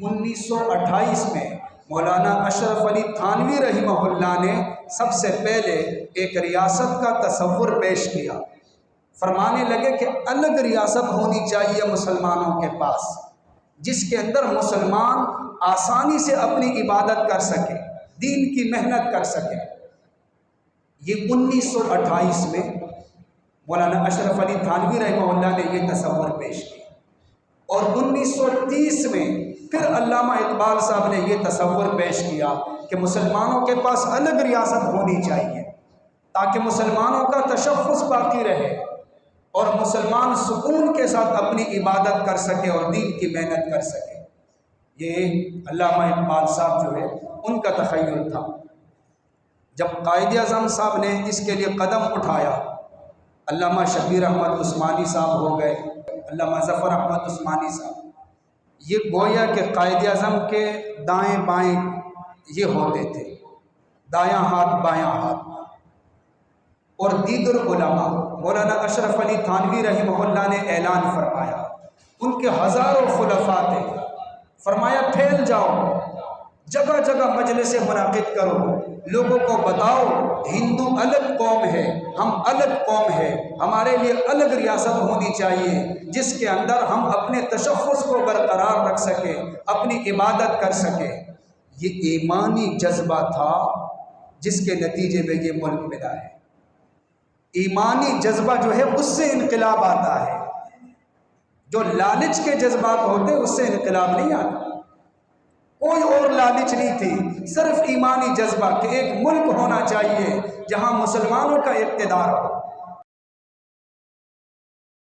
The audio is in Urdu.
1928 میں مولانا اشرف علی تھانوی رحمہ اللہ نے سب سے پہلے ایک ریاست کا تصور پیش کیا۔ فرمانے لگے کہ الگ ریاست ہونی چاہیے مسلمانوں کے پاس، جس کے اندر مسلمان آسانی سے اپنی عبادت کر سکے، دین کی محنت کر سکے۔ یہ 1928 میں مولانا اشرف علی تھانوی رحمہ اللہ نے یہ تصور پیش کیا، اور 1930 میں پھر علامہ اقبال صاحب نے یہ تصور پیش کیا کہ مسلمانوں کے پاس الگ ریاست ہونی چاہیے تاکہ مسلمانوں کا تشخص باقی رہے اور مسلمان سکون کے ساتھ اپنی عبادت کر سکے اور دین کی محنت کر سکے۔ یہ علامہ اقبال صاحب جو ہے ان کا تخیل تھا۔ جب قائد اعظم صاحب نے اس کے لیے قدم اٹھایا، علامہ شبیر احمد عثمانی صاحب ہو گئے، علامہ ظفر احمد عثمانی صاحب، یہ گویا کہ قائد اعظم کے دائیں بائیں یہ ہوتے تھے، دایاں ہاتھ بایاں ہاتھ۔ اور دیگر علماء، مولانا اشرف علی تھانوی رحمہ اللہ نے اعلان فرمایا، ان کے ہزاروں خلفاء تھے، فرمایا پھیل جاؤ، جگہ جگہ مجلس منعقد کرو، لوگوں کو بتاؤ ہندو الگ قوم ہے، ہم الگ قوم ہے، ہمارے لیے الگ ریاست ہونی چاہیے جس کے اندر ہم اپنے تشخص کو برقرار رکھ سکیں، اپنی عبادت کر سکیں۔ یہ ایمانی جذبہ تھا جس کے نتیجے میں یہ ملک ملا ہے۔ ایمانی جذبہ جو ہے اس سے انقلاب آتا ہے، جو لالچ کے جذبات ہوتے اس سے انقلاب نہیں آتا۔ کوئی اور لالچ نہیں تھی، صرف ایمانی جذبہ کہ ایک ملک ہونا چاہیے جہاں مسلمانوں کا اقتدار ہو۔